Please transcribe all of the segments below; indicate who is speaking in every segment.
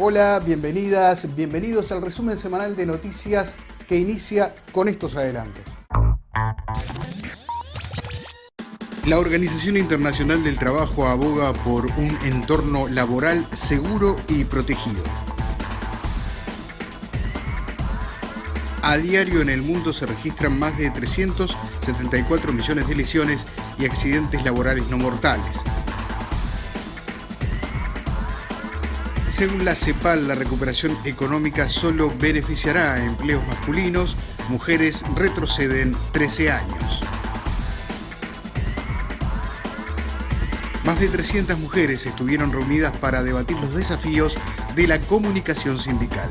Speaker 1: Hola, bienvenidas, bienvenidos al resumen semanal de noticias que inicia con estos adelantos.
Speaker 2: La Organización Internacional del Trabajo aboga por un entorno laboral seguro y protegido. A diario en el mundo se registran más de 374 millones de lesiones y accidentes laborales no mortales. Según la CEPAL, la recuperación económica solo beneficiará a empleos masculinos. Mujeres retroceden 13 años. Más de 300 mujeres estuvieron reunidas para debatir los desafíos de la comunicación sindical.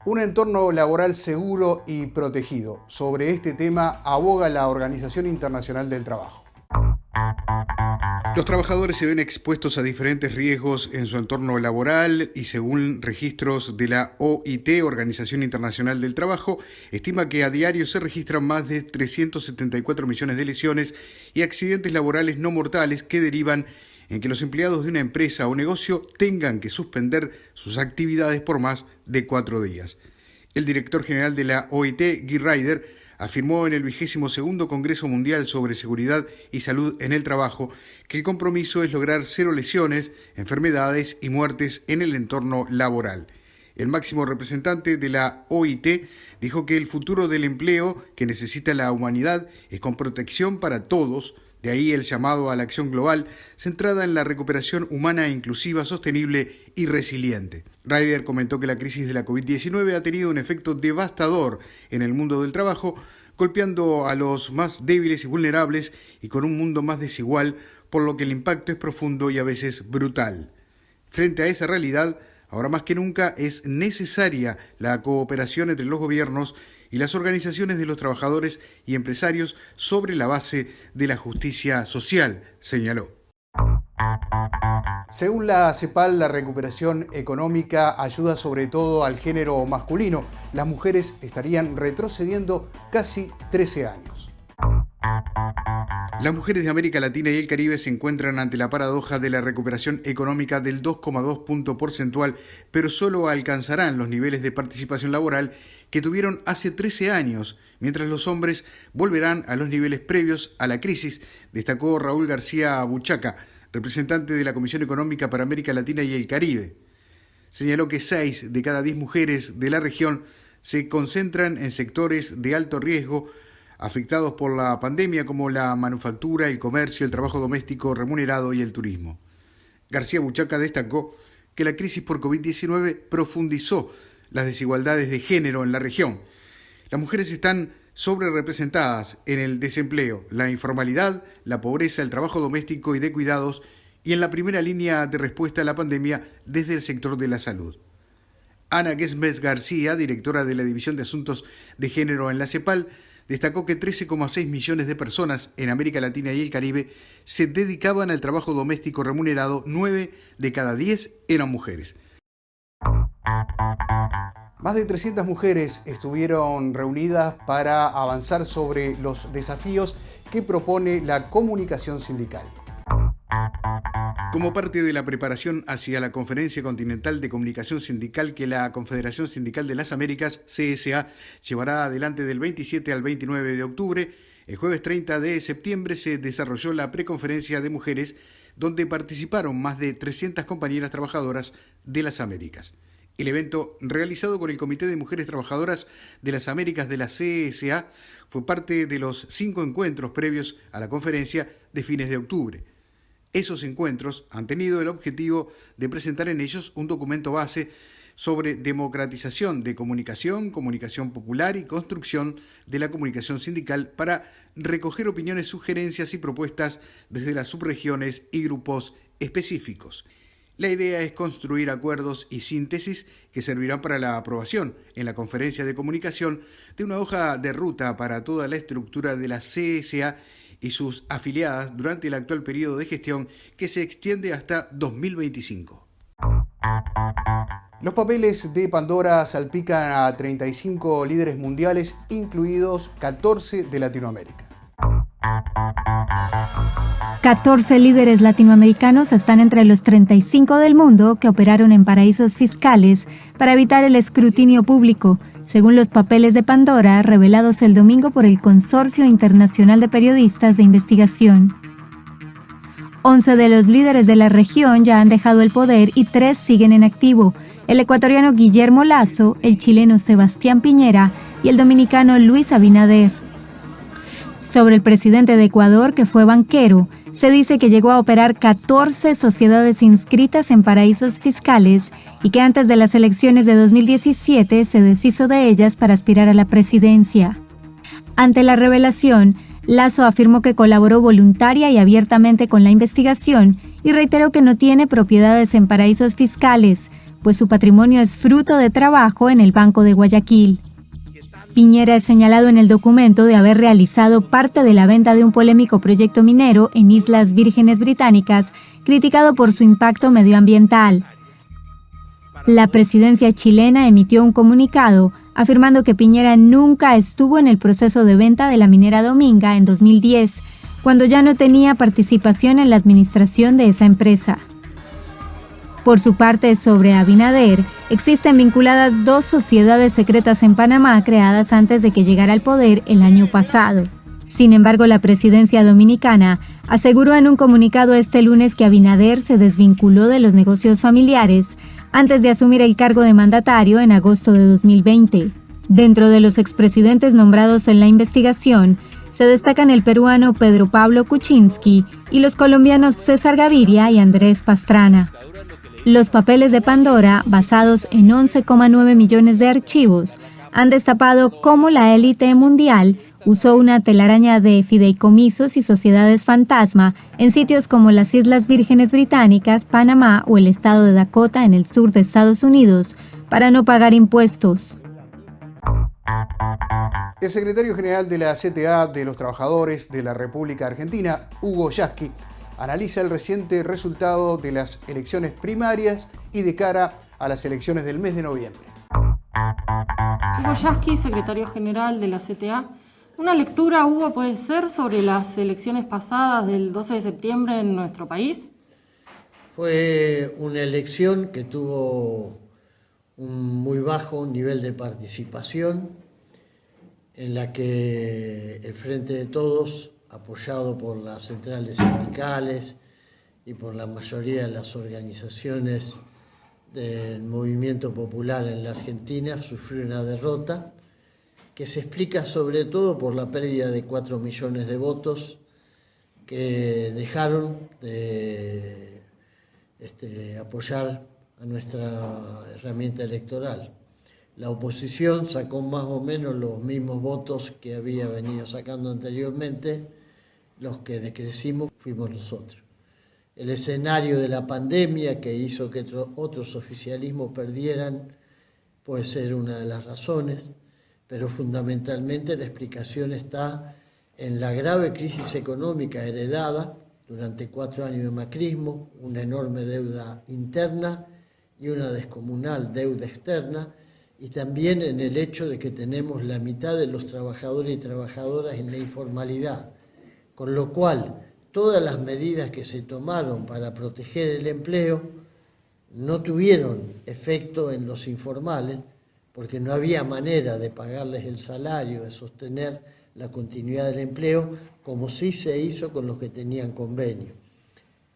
Speaker 1: Un entorno laboral seguro y protegido. Sobre este tema aboga la Organización Internacional del Trabajo.
Speaker 2: Los trabajadores se ven expuestos a diferentes riesgos en su entorno laboral y según registros de la OIT, Organización Internacional del Trabajo, estima que a diario se registran más de 374 millones de lesiones y accidentes laborales no mortales que derivan en que los empleados de una empresa o negocio tengan que suspender sus actividades por más de 4 días. El director general de la OIT, Guy Ryder, afirmó en el 22º Congreso Mundial sobre Seguridad y Salud en el Trabajo que el compromiso es lograr 0 lesiones, enfermedades y muertes en el entorno laboral. El máximo representante de la OIT dijo que el futuro del empleo que necesita la humanidad es con protección para todos, de ahí el llamado a la acción global centrada en la recuperación humana inclusiva, sostenible y resiliente. Ryder comentó que la crisis de la COVID-19 ha tenido un efecto devastador en el mundo del trabajo, golpeando a los más débiles y vulnerables y con un mundo más desigual, por lo que el impacto es profundo y a veces brutal. Frente a esa realidad, ahora más que nunca es necesaria la cooperación entre los gobiernos y las organizaciones de los trabajadores y empresarios sobre la base de la justicia social, señaló.
Speaker 1: Según la CEPAL, la recuperación económica ayuda sobre todo al género masculino. Las mujeres estarían retrocediendo casi 13 años.
Speaker 2: Las mujeres de América Latina y el Caribe se encuentran ante la paradoja de la recuperación económica del 2,2 punto porcentual, pero solo alcanzarán los niveles de participación laboral que tuvieron hace 13 años, mientras los hombres volverán a los niveles previos a la crisis, destacó Raúl García Buchaca, representante de la Comisión Económica para América Latina y el Caribe. Señaló que 6 de cada 10 mujeres de la región se concentran en sectores de alto riesgo afectados por la pandemia como la manufactura, el comercio, el trabajo doméstico remunerado y el turismo. García Buchaca destacó que la crisis por COVID-19 profundizó las desigualdades de género en la región. Las mujeres están sobrerepresentadas en el desempleo, la informalidad, la pobreza, el trabajo doméstico y de cuidados y en la primera línea de respuesta a la pandemia desde el sector de la salud. Ana Gesmes García, directora de la División de Asuntos de Género en la CEPAL, destacó que 13,6 millones de personas en América Latina y el Caribe se dedicaban al trabajo doméstico remunerado, 9 de cada 10 eran mujeres.
Speaker 1: Más de 300 mujeres estuvieron reunidas para avanzar sobre los desafíos que propone la comunicación sindical.
Speaker 2: Como parte de la preparación hacia la Conferencia Continental de Comunicación Sindical que la Confederación Sindical de las Américas, CSA, llevará adelante del 27 al 29 de octubre, el jueves 30 de septiembre se desarrolló la preconferencia de mujeres, donde participaron más de 300 compañeras trabajadoras de las Américas. El evento, realizado con el Comité de Mujeres Trabajadoras de las Américas de la CSA, fue parte de los 5 encuentros previos a la conferencia de fines de octubre. Esos encuentros han tenido el objetivo de presentar en ellos un documento base sobre democratización de comunicación, comunicación popular y construcción de la comunicación sindical para recoger opiniones, sugerencias y propuestas desde las subregiones y grupos específicos. La idea es construir acuerdos y síntesis que servirán para la aprobación en la conferencia de comunicación de una hoja de ruta para toda la estructura de la CSA y sus afiliadas durante el actual periodo de gestión que se extiende hasta 2025.
Speaker 1: Los papeles de Pandora salpican a 35 líderes mundiales, incluidos 14 de Latinoamérica.
Speaker 3: 14 líderes latinoamericanos están entre los 35 del mundo que operaron en paraísos fiscales para evitar el escrutinio público, según los papeles de Pandora revelados el domingo por el Consorcio Internacional de Periodistas de Investigación. 11 de los líderes de la región ya han dejado el poder y 3 siguen en activo: el ecuatoriano Guillermo Lasso, el chileno Sebastián Piñera y el dominicano Luis Abinader. Sobre el presidente de Ecuador, que fue banquero, se dice que llegó a operar 14 sociedades inscritas en paraísos fiscales y que antes de las elecciones de 2017 se deshizo de ellas para aspirar a la presidencia. Ante la revelación, Lasso afirmó que colaboró voluntaria y abiertamente con la investigación y reiteró que no tiene propiedades en paraísos fiscales, pues su patrimonio es fruto de trabajo en el Banco de Guayaquil. Piñera es señalado en el documento de haber realizado parte de la venta de un polémico proyecto minero en Islas Vírgenes Británicas, criticado por su impacto medioambiental. La presidencia chilena emitió un comunicado afirmando que Piñera nunca estuvo en el proceso de venta de la minera Dominga en 2010, cuando ya no tenía participación en la administración de esa empresa. Por su parte, sobre Abinader, existen vinculadas 2 sociedades secretas en Panamá creadas antes de que llegara al poder el año pasado. Sin embargo, la presidencia dominicana aseguró en un comunicado este lunes que Abinader se desvinculó de los negocios familiares antes de asumir el cargo de mandatario en agosto de 2020. Dentro de los expresidentes nombrados en la investigación, se destacan el peruano Pedro Pablo Kuczynski y los colombianos César Gaviria y Andrés Pastrana. Los papeles de Pandora, basados en 11,9 millones de archivos, han destapado cómo la élite mundial usó una telaraña de fideicomisos y sociedades fantasma en sitios como las Islas Vírgenes Británicas, Panamá o el estado de Dakota en el sur de Estados Unidos para no pagar impuestos.
Speaker 1: El secretario general de la CTA de los Trabajadores de la República Argentina, Hugo Yasky, analiza el reciente resultado de las elecciones primarias y de cara a las elecciones del mes de noviembre.
Speaker 4: Hugo Yasky, secretario general de la CTA. Una lectura, Hugo, puede ser sobre las elecciones pasadas del 12 de septiembre en nuestro país.
Speaker 5: Fue una elección que tuvo un muy bajo nivel de participación, en la que el Frente de Todos, apoyado por las centrales sindicales y por la mayoría de las organizaciones del movimiento popular en la Argentina, sufrió una derrota que se explica sobre todo por la pérdida de 4 millones de votos que dejaron de apoyar a nuestra herramienta electoral. La oposición sacó más o menos los mismos votos que había venido sacando anteriormente. Los que decrecimos fuimos nosotros. El escenario de la pandemia que hizo que otros oficialismos perdieran puede ser una de las razones, pero fundamentalmente la explicación está en la grave crisis económica heredada durante 4 años de macrismo, una enorme deuda interna y una descomunal deuda externa, y también en el hecho de que tenemos la mitad de los trabajadores y trabajadoras en la informalidad, con lo cual todas las medidas que se tomaron para proteger el empleo no tuvieron efecto en los informales, porque no había manera de pagarles el salario, de sostener la continuidad del empleo, como sí se hizo con los que tenían convenio.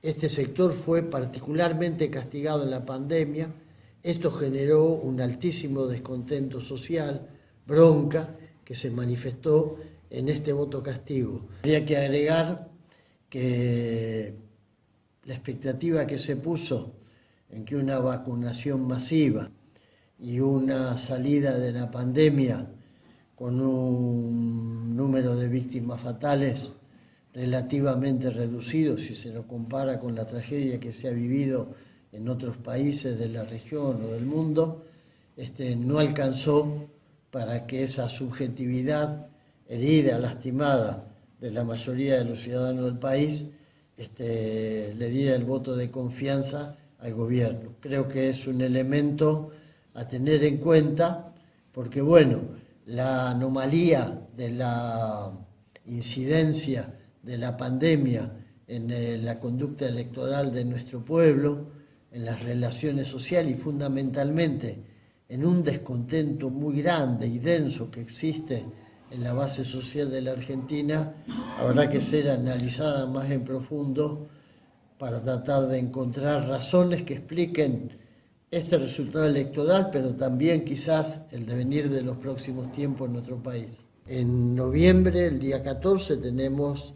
Speaker 5: Este sector fue particularmente castigado en la pandemia. Esto generó un altísimo descontento social, bronca, que se manifestó en este voto castigo. Habría que agregar que la expectativa que se puso en que una vacunación masiva y una salida de la pandemia con un número de víctimas fatales relativamente reducido, si se lo compara con la tragedia que se ha vivido en otros países de la región o del mundo, no alcanzó para que esa subjetividad herida, lastimada de la mayoría de los ciudadanos del país, le diera el voto de confianza al gobierno. Creo que es un elemento a tener en cuenta porque, bueno, la anomalía de la incidencia de la pandemia en la conducta electoral de nuestro pueblo, en las relaciones sociales y fundamentalmente en un descontento muy grande y denso que existe en la base social de la Argentina, habrá que ser analizada más en profundo para tratar de encontrar razones que expliquen este resultado electoral, pero también quizás el devenir de los próximos tiempos en nuestro país. En noviembre, el día 14, tenemos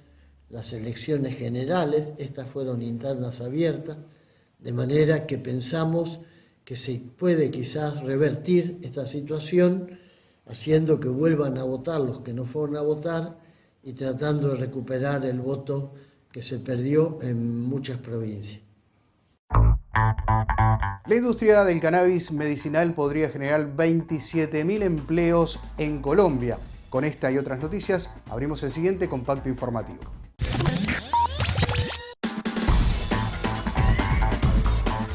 Speaker 5: las elecciones generales, estas fueron internas abiertas, de manera que pensamos que se puede quizás revertir esta situación haciendo que vuelvan a votar los que no fueron a votar y tratando de recuperar el voto que se perdió en muchas provincias.
Speaker 1: La industria del cannabis medicinal podría generar 27.000 empleos en Colombia. Con esta y otras noticias, abrimos el siguiente compacto informativo.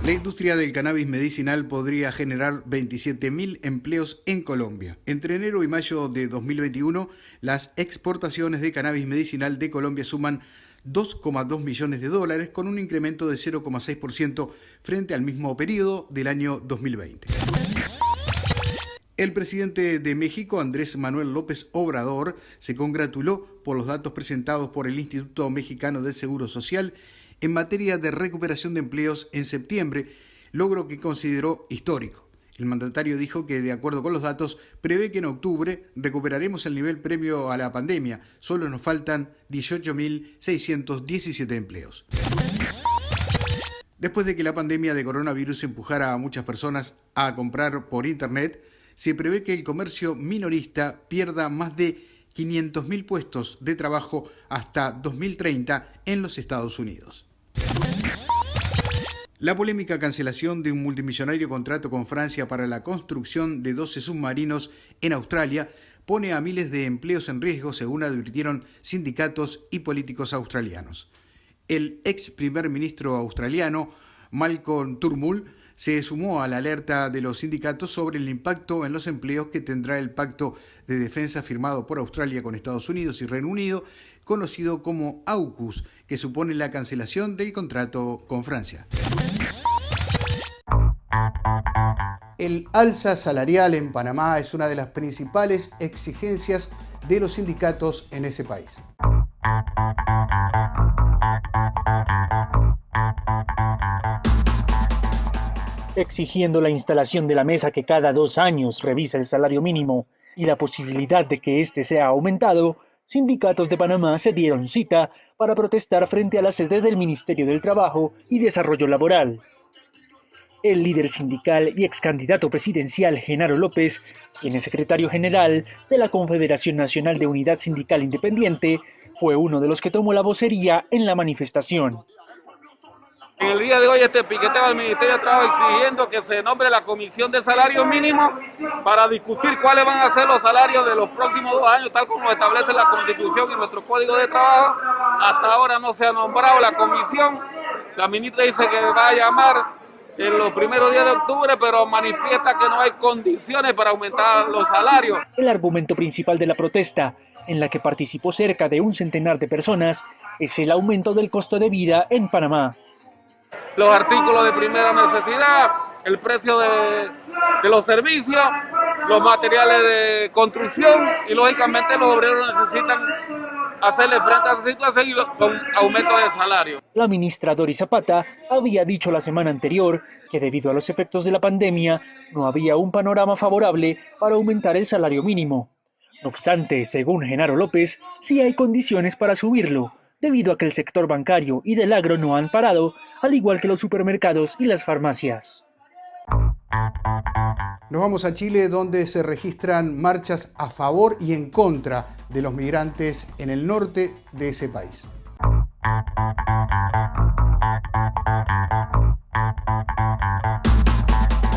Speaker 2: La industria del cannabis medicinal podría generar 27.000 empleos en Colombia. Entre enero y mayo de 2021, las exportaciones de cannabis medicinal de Colombia suman $2,2 millones, con un incremento de 0,6% frente al mismo periodo del año 2020. El presidente de México, Andrés Manuel López Obrador, se congratuló por los datos presentados por el Instituto Mexicano del Seguro Social en materia de recuperación de empleos en septiembre, logro que consideró histórico. El mandatario dijo que, de acuerdo con los datos, prevé que en octubre recuperaremos el nivel previo a la pandemia. Solo nos faltan 18.617 empleos. Después de que la pandemia de coronavirus empujara a muchas personas a comprar por Internet, se prevé que el comercio minorista pierda más de 500.000 puestos de trabajo hasta 2030 en los Estados Unidos. La polémica cancelación de un multimillonario contrato con Francia para la construcción de 12 submarinos en Australia pone a miles de empleos en riesgo, según advirtieron sindicatos y políticos australianos. El ex primer ministro australiano, Malcolm Turnbull, se sumó a la alerta de los sindicatos sobre el impacto en los empleos que tendrá el pacto de defensa firmado por Australia con Estados Unidos y Reino Unido, conocido como AUKUS, que supone la cancelación del contrato con Francia.
Speaker 1: El alza salarial en Panamá es una de las principales exigencias de los sindicatos en ese país.
Speaker 6: Exigiendo la instalación de la mesa que cada 2 años revisa el salario mínimo y la posibilidad de que éste sea aumentado, sindicatos de Panamá se dieron cita para protestar frente a la sede del Ministerio del Trabajo y Desarrollo Laboral. El líder sindical y ex candidato presidencial Genaro López, quien es secretario general de la Confederación Nacional de Unidad Sindical Independiente, fue uno de los que tomó la vocería en la manifestación.
Speaker 7: En el día de hoy este piqueteo al Ministerio de Trabajo exigiendo que se nombre la Comisión de Salario Mínimo para discutir cuáles van a ser los salarios de los próximos 2 años, tal como establece la Constitución y nuestro Código de Trabajo. Hasta ahora no se ha nombrado la comisión. La ministra dice que va a llamar en los primeros días de octubre, pero manifiesta que no hay condiciones para aumentar los salarios.
Speaker 6: El argumento principal de la protesta, en la que participó cerca de 100 de personas, es el aumento del costo de vida en Panamá.
Speaker 7: Los artículos de primera necesidad, el precio de los servicios, los materiales de construcción y lógicamente los obreros necesitan hacerle frente a esa situación y con aumento de salario.
Speaker 6: La ministra Doris Zapata había dicho la semana anterior que debido a los efectos de la pandemia no había un panorama favorable para aumentar el salario mínimo. No obstante, según Genaro López, sí hay condiciones para subirlo, debido a que el sector bancario y del agro no han parado, al igual que los supermercados y las farmacias.
Speaker 1: Nos vamos a Chile, donde se registran marchas a favor y en contra de los migrantes en el norte de ese país.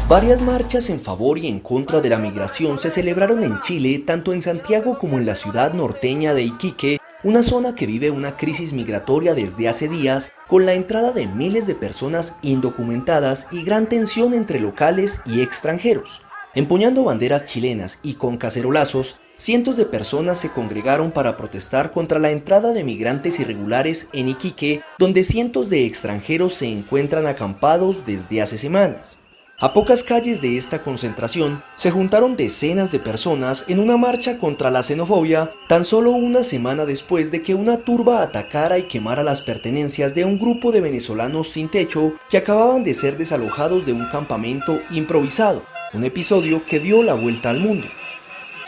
Speaker 8: Varias marchas en favor y en contra de la migración se celebraron en Chile, tanto en Santiago como en la ciudad norteña de Iquique, una zona que vive una crisis migratoria desde hace días, con la entrada de miles de personas indocumentadas y gran tensión entre locales y extranjeros. Empuñando banderas chilenas y con cacerolazos, cientos de personas se congregaron para protestar contra la entrada de migrantes irregulares en Iquique, donde cientos de extranjeros se encuentran acampados desde hace semanas. A pocas calles de esta concentración se juntaron decenas de personas en una marcha contra la xenofobia, tan solo una semana después de que una turba atacara y quemara las pertenencias de un grupo de venezolanos sin techo que acababan de ser desalojados de un campamento improvisado, un episodio que dio la vuelta al mundo.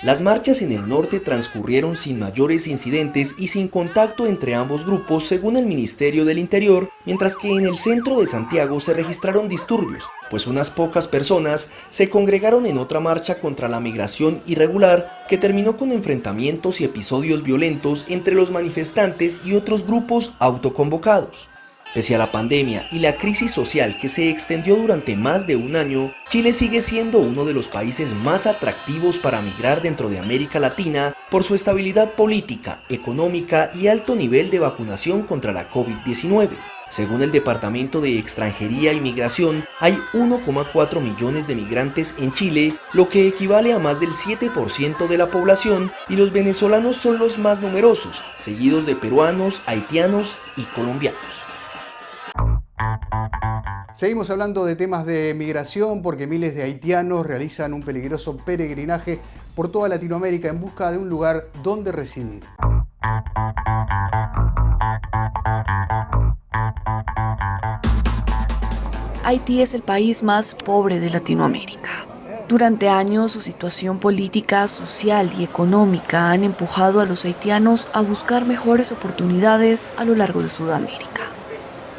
Speaker 8: Las marchas en el norte transcurrieron sin mayores incidentes y sin contacto entre ambos grupos, según el Ministerio del Interior, mientras que en el centro de Santiago se registraron disturbios, pues unas pocas personas se congregaron en otra marcha contra la migración irregular que terminó con enfrentamientos y episodios violentos entre los manifestantes y otros grupos autoconvocados. Pese a la pandemia y la crisis social que se extendió durante más de un año, Chile sigue siendo uno de los países más atractivos para migrar dentro de América Latina por su estabilidad política, económica y alto nivel de vacunación contra la COVID-19. Según el Departamento de Extranjería y Migración, hay 1,4 millones de migrantes en Chile, lo que equivale a más del 7% de la población, y los venezolanos son los más numerosos, seguidos de peruanos, haitianos y colombianos.
Speaker 1: Seguimos hablando de temas de migración porque miles de haitianos realizan un peligroso peregrinaje por toda Latinoamérica en busca de un lugar donde residir.
Speaker 9: Haití es el país más pobre de Latinoamérica. Durante años, su situación política, social y económica han empujado a los haitianos a buscar mejores oportunidades a lo largo de Sudamérica.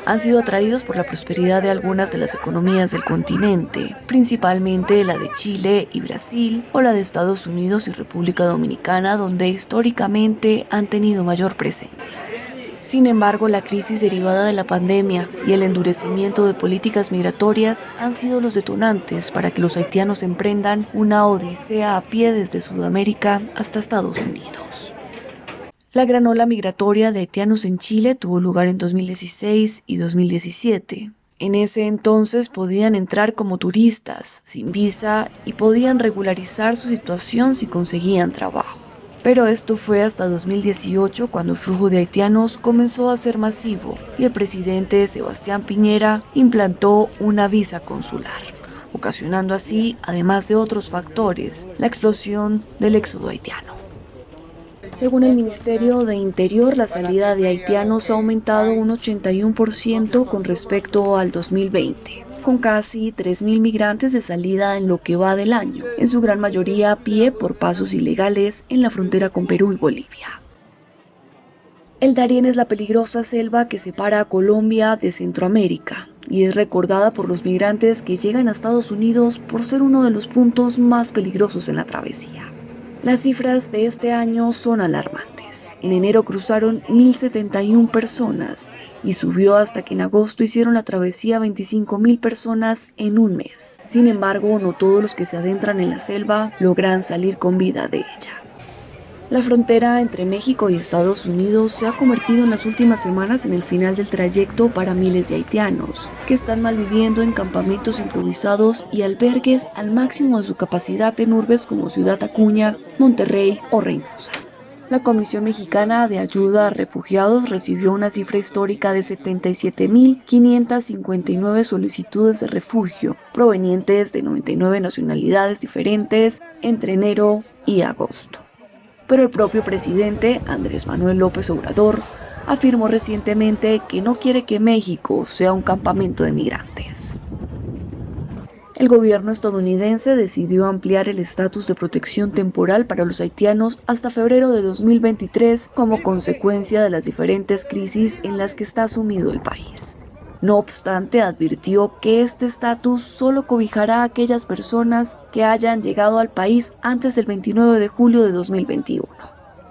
Speaker 9: Han sido atraídos por la prosperidad de algunas de las economías del continente, principalmente la de Chile y Brasil, o la de Estados Unidos y República Dominicana, donde históricamente han tenido mayor presencia. Sin embargo, la crisis derivada de la pandemia y el endurecimiento de políticas migratorias han sido los detonantes para que los haitianos emprendan una odisea a pie desde Sudamérica hasta Estados Unidos. La gran ola migratoria de haitianos en Chile tuvo lugar en 2016 y 2017. En ese entonces podían entrar como turistas, sin visa, y podían regularizar su situación si conseguían trabajo. Pero esto fue hasta 2018 cuando el flujo de haitianos comenzó a ser masivo y el presidente Sebastián Piñera implantó una visa consular, ocasionando así, además de otros factores, la explosión del éxodo haitiano. Según el Ministerio de Interior, la salida de haitianos ha aumentado un 81% con respecto al 2020, con casi 3.000 migrantes de salida en lo que va del año, en su gran mayoría a pie por pasos ilegales en la frontera con Perú y Bolivia. El Darién es la peligrosa selva que separa a Colombia de Centroamérica y es recordada por los migrantes que llegan a Estados Unidos por ser uno de los puntos más peligrosos en la travesía. Las cifras de este año son alarmantes. En enero cruzaron 1.071 personas y subió hasta que en agosto hicieron la travesía 25.000 personas en un mes. Sin embargo, no todos los que se adentran en la selva logran salir con vida de ella. La frontera entre México y Estados Unidos se ha convertido en las últimas semanas en el final del trayecto para miles de haitianos, que están malviviendo en campamentos improvisados y albergues al máximo de su capacidad en urbes como Ciudad Acuña, Monterrey o Reynosa. La Comisión Mexicana de Ayuda a Refugiados recibió una cifra histórica de 77.559 solicitudes de refugio, provenientes de 99 nacionalidades diferentes entre enero y agosto. Pero el propio presidente, Andrés Manuel López Obrador, afirmó recientemente que no quiere que México sea un campamento de migrantes. El gobierno estadounidense decidió ampliar el estatus de protección temporal para los haitianos hasta febrero de 2023 como consecuencia de las diferentes crisis en las que está sumido el país. No obstante, advirtió que este estatus solo cobijará a aquellas personas que hayan llegado al país antes del 29 de julio de 2021.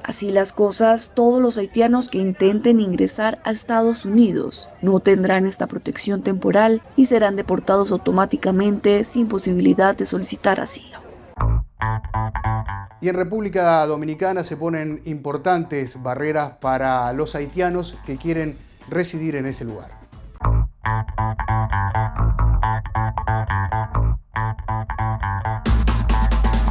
Speaker 9: Así las cosas, todos los haitianos que intenten ingresar a Estados Unidos no tendrán esta protección temporal y serán deportados automáticamente sin posibilidad de solicitar asilo.
Speaker 1: Y en República Dominicana se ponen importantes barreras para los haitianos que quieren residir en ese lugar.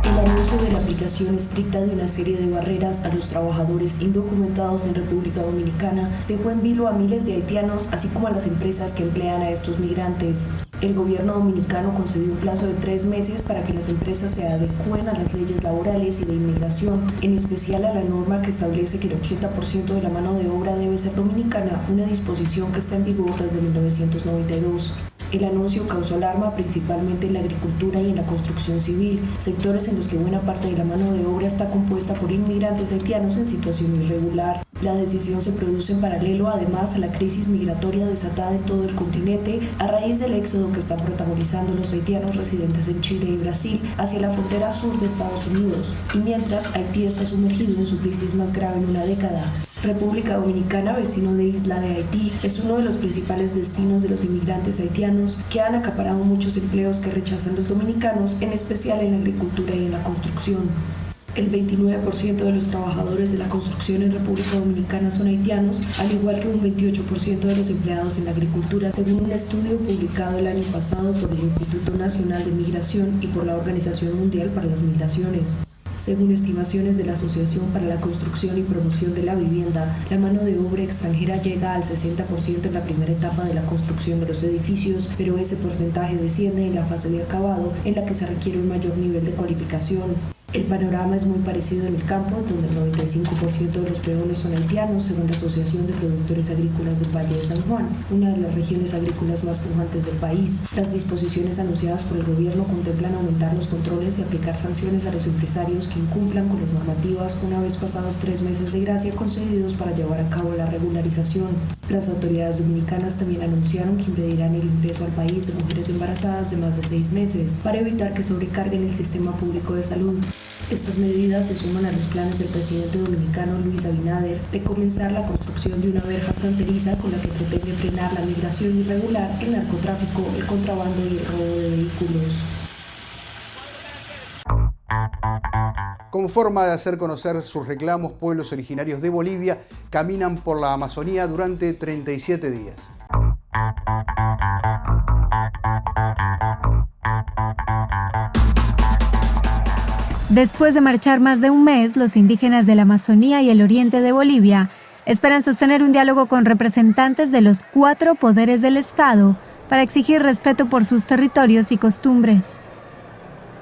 Speaker 10: El goce de la aplicación estricta de una serie de barreras a los trabajadores indocumentados en República Dominicana dejó en vilo a miles de haitianos, así como a las empresas que emplean a estos migrantes. El gobierno dominicano concedió un plazo de 3 meses para que las empresas se adecúen a las leyes laborales y de inmigración, en especial a la norma que establece que el 80% de la mano de obra debe ser dominicana, una disposición que está en vigor desde 1992. El anuncio causó alarma principalmente en la agricultura y en la construcción civil, sectores en los que buena parte de la mano de obra está compuesta por inmigrantes haitianos en situación irregular. La decisión se produce en paralelo además a la crisis migratoria desatada en todo el continente a raíz del éxodo que están protagonizando los haitianos residentes en Chile y Brasil hacia la frontera sur de Estados Unidos, y mientras Haití está sumergido en su crisis más grave en una década. República Dominicana, vecino de Isla de Haití, es uno de los principales destinos de los inmigrantes haitianos que han acaparado muchos empleos que rechazan los dominicanos, en especial en la agricultura y en la construcción. El 29% de los trabajadores de la construcción en República Dominicana son haitianos, al igual que un 28% de los empleados en la agricultura, según un estudio publicado el año pasado por el Instituto Nacional de Migración y por la Organización Mundial para las Migraciones. Según estimaciones de la Asociación para la Construcción y Promoción de la Vivienda, la mano de obra extranjera llega al 60% en la primera etapa de la construcción de los edificios, pero ese porcentaje desciende en la fase de acabado, en la que se requiere un mayor nivel de cualificación. El panorama es muy parecido en el campo, donde el 95% de los peones son haitianos, según la Asociación de Productores Agrícolas del Valle de San Juan, una de las regiones agrícolas más pujantes del país. Las disposiciones anunciadas por el gobierno contemplan aumentar los controles y aplicar sanciones a los empresarios que incumplan con las normativas una vez pasados 3 meses de gracia concedidos para llevar a cabo la regularización. Las autoridades dominicanas también anunciaron que impedirán el ingreso al país de mujeres embarazadas de más de 6 meses para evitar que sobrecarguen el sistema público de salud. Estas medidas se suman a los planes del presidente dominicano Luis Abinader de comenzar la construcción de una verja fronteriza con la que pretende frenar la migración irregular, el narcotráfico, el contrabando y el robo de vehículos.
Speaker 1: Como forma de hacer conocer sus reclamos, pueblos originarios de Bolivia caminan por la Amazonía durante 37 días.
Speaker 3: Después de marchar más de un mes, los indígenas de la Amazonía y el oriente de Bolivia esperan sostener un diálogo con representantes de los 4 poderes del Estado para exigir respeto por sus territorios y costumbres.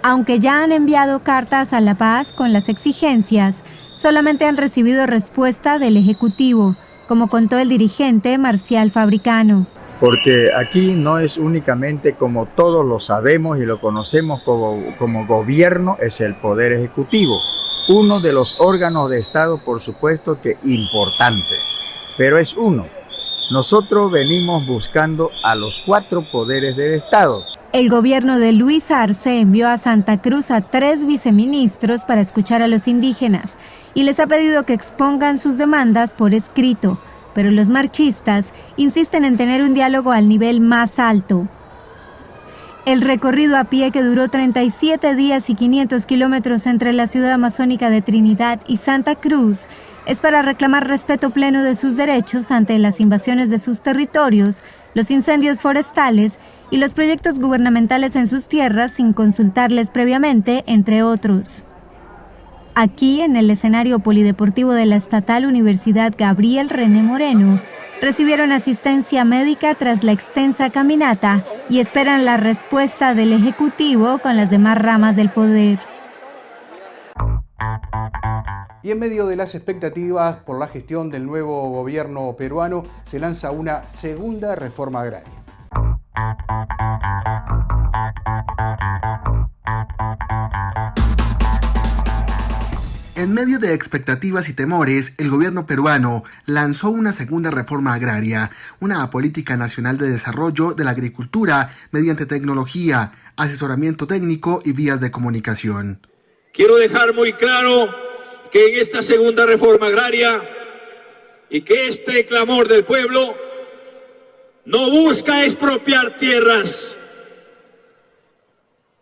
Speaker 3: Aunque ya han enviado cartas a La Paz con las exigencias, solamente han recibido respuesta del Ejecutivo, como contó el dirigente Marcial Fabricano.
Speaker 11: Porque aquí no es únicamente, como todos lo sabemos y lo conocemos como gobierno, es el Poder Ejecutivo. Uno de los órganos de Estado, por supuesto que importante, pero es uno. Nosotros venimos buscando a los 4 poderes del Estado.
Speaker 3: El gobierno de Luis Arce envió a Santa Cruz a 3 viceministros para escuchar a los indígenas y les ha pedido que expongan sus demandas por escrito. Pero los marchistas insisten en tener un diálogo al nivel más alto. El recorrido a pie, que duró 37 días y 500 kilómetros entre la ciudad amazónica de Trinidad y Santa Cruz, es para reclamar respeto pleno de sus derechos ante las invasiones de sus territorios, los incendios forestales y los proyectos gubernamentales en sus tierras sin consultarles previamente, entre otros. Aquí, en el escenario polideportivo de la Estatal Universidad Gabriel René Moreno, recibieron asistencia médica tras la extensa caminata y esperan la respuesta del Ejecutivo con las demás ramas del poder.
Speaker 1: Y en medio de las expectativas por la gestión del nuevo gobierno peruano, se lanza una segunda reforma agraria.
Speaker 12: En medio de expectativas y temores, el gobierno peruano lanzó una segunda reforma agraria, una política nacional de desarrollo de la agricultura mediante tecnología, asesoramiento técnico y vías de comunicación.
Speaker 13: Quiero dejar muy claro que en esta segunda reforma agraria y que este clamor del pueblo no busca expropiar tierras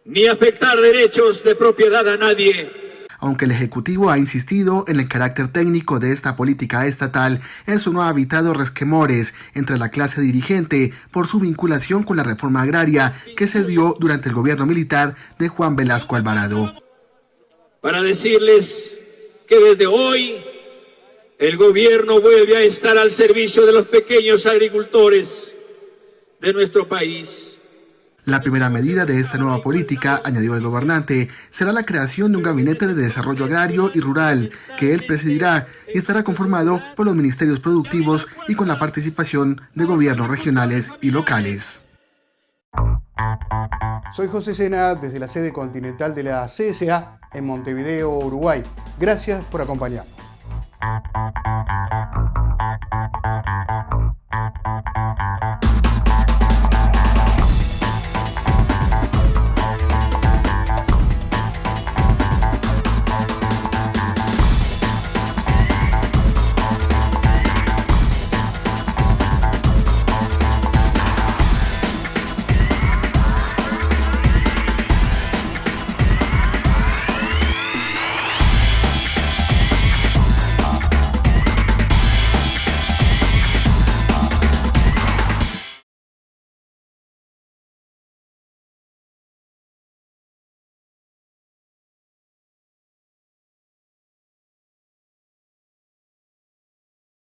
Speaker 13: ni afectar derechos de propiedad a nadie.
Speaker 12: Aunque el Ejecutivo ha insistido en el carácter técnico de esta política estatal, eso no ha evitado resquemores entre la clase dirigente por su vinculación con la reforma agraria que se dio durante el gobierno militar de Juan Velasco Alvarado.
Speaker 13: para decirles que desde hoy el gobierno vuelve a estar al servicio de los pequeños agricultores de nuestro país.
Speaker 12: La primera medida de esta nueva política, añadió el gobernante, será la creación de un gabinete de desarrollo agrario y rural que él presidirá y estará conformado por los ministerios productivos y con la participación de gobiernos regionales y locales.
Speaker 1: Soy José Sena desde la sede continental de la CSA en Montevideo, Uruguay. Gracias por acompañarnos.